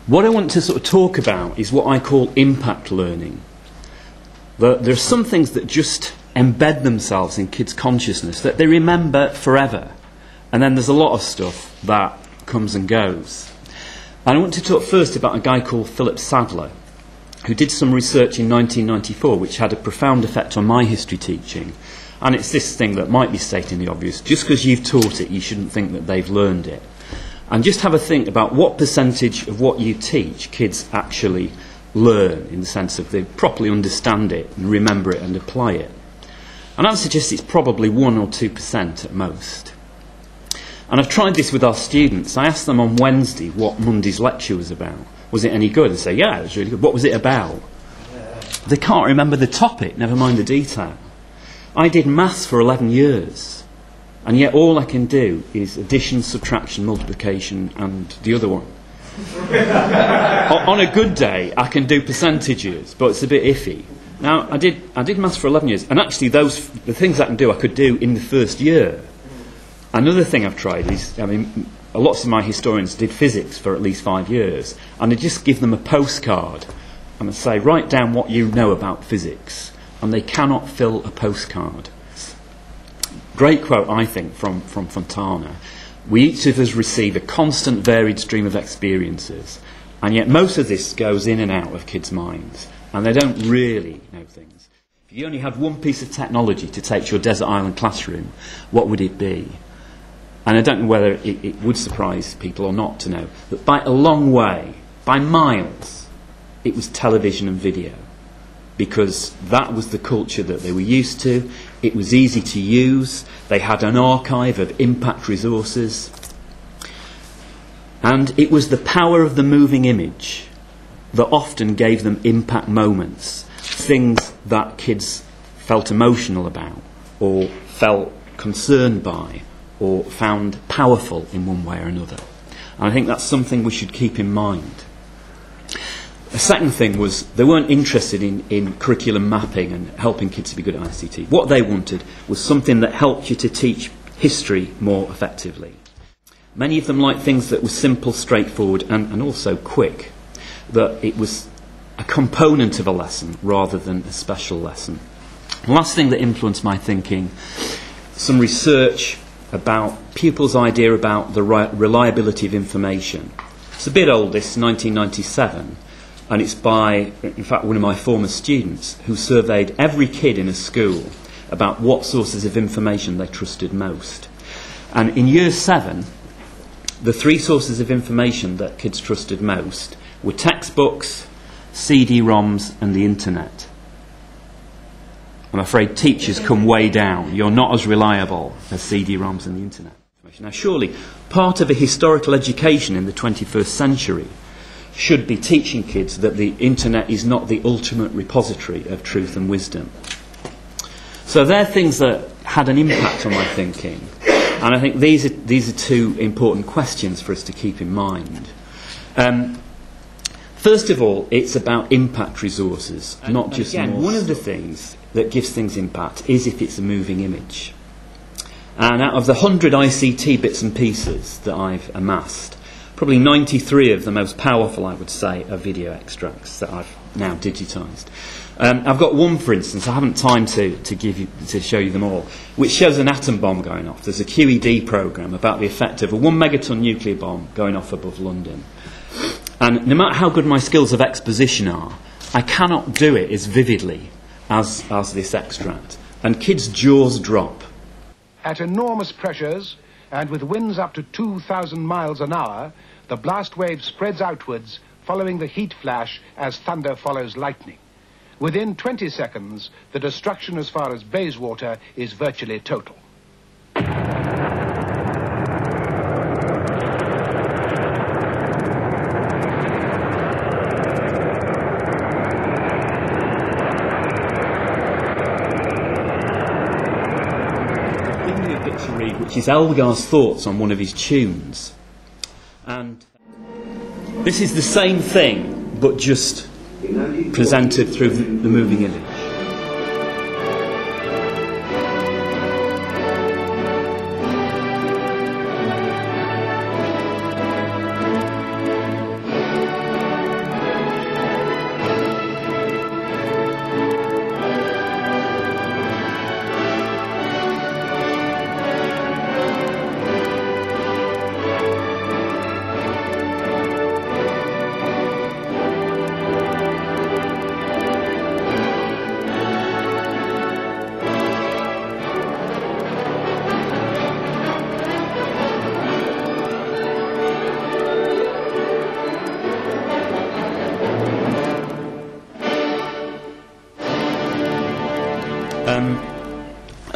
What I want to sort of talk about is what I call impact learning. There are some things that just embed themselves in kids' consciousness that they remember forever. And then there's a lot of stuff that comes and goes. And I want to talk first about a guy called Philip Sadler, who did some research in 1994 which had a profound effect on my history teaching. And it's this thing that might be stating the obvious. Just because you've taught it, you shouldn't think that they've learned it. And just have a think about what percentage of what you teach kids actually learn, in the sense of they properly understand it and remember it and apply it. And I would suggest it's probably 1 or 2% at most. And I've tried this with our students. I asked them on Wednesday what Monday's lecture was about. Was it any good? They say, yeah, it was really good. What was it about? They can't remember the topic, never mind the detail. I did maths for 11 years, and yet all I can do is addition, subtraction, multiplication, and the other one. On a good day, I can do percentages, but it's a bit iffy. Now, I did maths for 11 years, and actually the things I can do, I could do in the first year. Another thing I've tried is, lots of my historians did physics for at least 5 years, and I just give them a postcard, and I say, write down what you know about physics, and they cannot fill a postcard. Great quote, I think, from Fontana. We each of us receive a constant varied stream of experiences, and yet most of this goes in and out of kids' minds, and they don't really know things. If you only had one piece of technology to take to your desert island classroom, what would it be? And I don't know whether it would surprise people or not to know that by a long way, by miles, it was television and video. Because that was the culture that they were used to. It was easy to use. They had an archive of impact resources. And it was the power of the moving image that often gave them impact moments, things that kids felt emotional about, or felt concerned by, or found powerful in one way or another. And I think that's something we should keep in mind. The second thing was they weren't interested in curriculum mapping and helping kids to be good at ICT. What they wanted was something that helped you to teach history more effectively. Many of them liked things that were simple, straightforward, and also quick. That it was a component of a lesson rather than a special lesson. The last thing that influenced my thinking, some research about pupils' idea about the reliability of information. It's a bit old, this 1997. And it's by, in fact, one of my former students who surveyed every kid in a school about what sources of information they trusted most. And in year 7, the 3 sources of information that kids trusted most were textbooks, CD-ROMs and the internet. I'm afraid teachers come way down. You're not as reliable as CD-ROMs and the internet. Now surely part of a historical education in the 21st century should be teaching kids that the internet is not the ultimate repository of truth and wisdom. So they're things that had an impact on my thinking. And I think these are 2 important questions for us to keep in mind. First of all, it's about impact resources, not just more. One of the things that gives things impact is if it's a moving image. And out of the 100 ICT bits and pieces that I've amassed, probably 93 of the most powerful, I would say, are video extracts that I've now digitised. I've got one, for instance, I haven't time to show you them all, which shows an atom bomb going off. There's a QED programme about the effect of a 1 megaton nuclear bomb going off above London. And no matter how good my skills of exposition are, I cannot do it as vividly as this extract. And kids' jaws drop. At enormous pressures, and with winds up to 2,000 miles an hour, the blast wave spreads outwards, following the heat flash as thunder follows lightning. Within 20 seconds, the destruction as far as Bayswater is virtually total. Which is Elgar's thoughts on one of his tunes. And this is the same thing, but just presented through the moving image.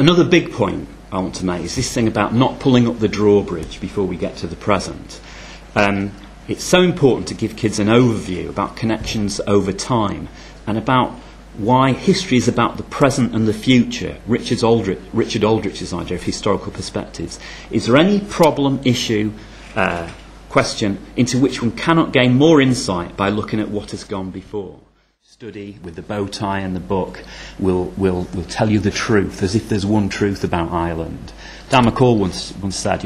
Another big point I want to make is this thing about not pulling up the drawbridge before we get to the present. It's so important to give kids an overview about connections over time and about why history is about the present and the future. Richard Aldrich's idea of historical perspectives. Is there any problem, issue, question into which one cannot gain more insight by looking at what has gone before? Study with the bow tie and the book will tell you the truth, as if there's one truth about Ireland. Dan McCall once said,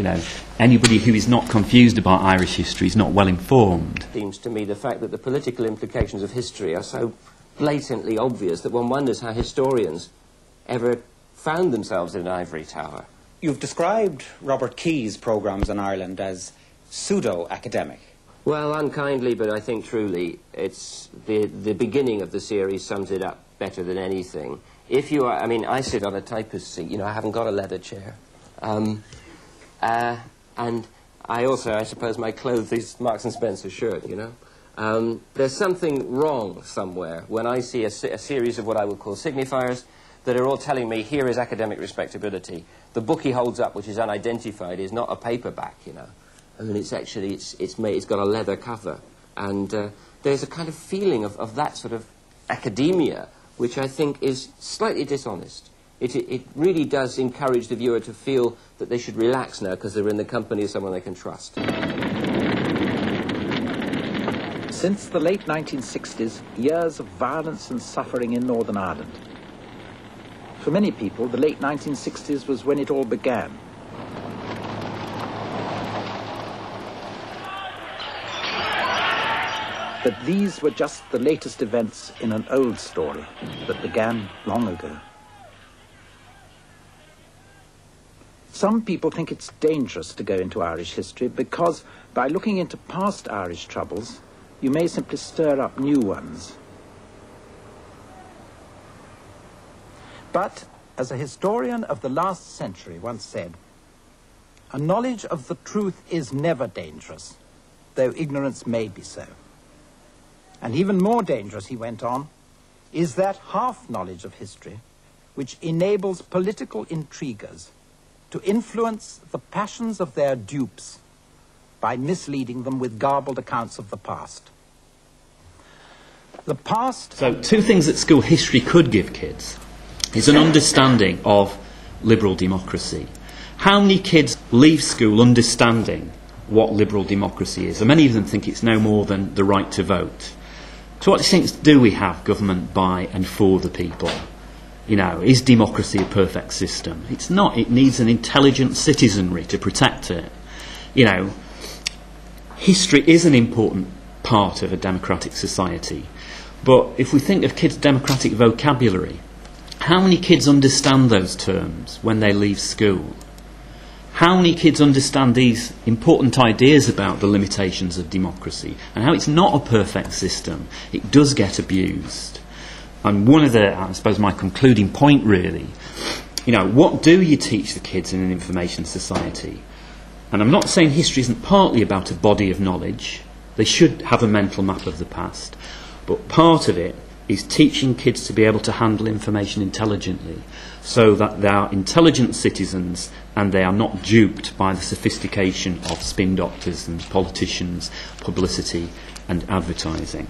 anybody who is not confused about Irish history is not well informed. It seems to me the fact that the political implications of history are so blatantly obvious that one wonders how historians ever found themselves in an ivory tower. You've described Robert Key's programmes on Ireland as pseudo-academic. Well, unkindly, but I think truly, it's the beginning of the series sums it up better than anything. If you are, I sit on a typist's seat, I haven't got a leather chair. And I also, I suppose, my clothes is Marks and Spencer shirt, There's something wrong somewhere when I see a series of what I would call signifiers that are all telling me, here is academic respectability. The book he holds up, which is unidentified, is not a paperback, it's actually, it's got a leather cover. And there's a kind of feeling of that sort of academia, which I think is slightly dishonest. It really does encourage the viewer to feel that they should relax now because they're in the company of someone they can trust. Since the late 1960s, years of violence and suffering in Northern Ireland. For many people, the late 1960s was when it all began. But these were just the latest events in an old story that began long ago. Some people think it's dangerous to go into Irish history because by looking into past Irish troubles, you may simply stir up new ones. But, as a historian of the last century once said, a knowledge of the truth is never dangerous, though ignorance may be so. And even more dangerous, he went on, is that half-knowledge of history which enables political intriguers to influence the passions of their dupes by misleading them with garbled accounts of the past. The past... So, two things that school history could give kids is an understanding of liberal democracy. How many kids leave school understanding what liberal democracy is? And many of them think it's no more than the right to vote. To what extent do we have government by and for the people? Is democracy a perfect system? It's not. It needs an intelligent citizenry to protect it. History is an important part of a democratic society. But if we think of kids' democratic vocabulary, how many kids understand those terms when they leave school? How many kids understand these important ideas about the limitations of democracy and how it's not a perfect system? It does get abused. And one of I suppose my concluding point really, what do you teach the kids in an information society? And I'm not saying history isn't partly about a body of knowledge. They should have a mental map of the past. But part of it is teaching kids to be able to handle information intelligently so that they are intelligent citizens and they are not duped by the sophistication of spin doctors and politicians, publicity and advertising.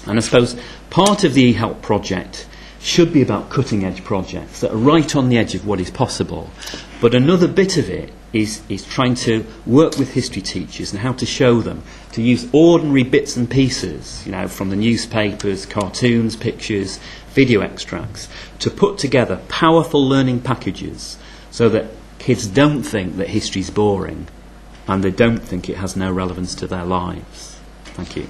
And I suppose part of the eHelp project should be about cutting-edge projects that are right on the edge of what is possible. But another bit of it is trying to work with history teachers and how to show them to use ordinary bits and pieces, from the newspapers, cartoons, pictures, video extracts, to put together powerful learning packages so that kids don't think that history's boring and they don't think it has no relevance to their lives. Thank you.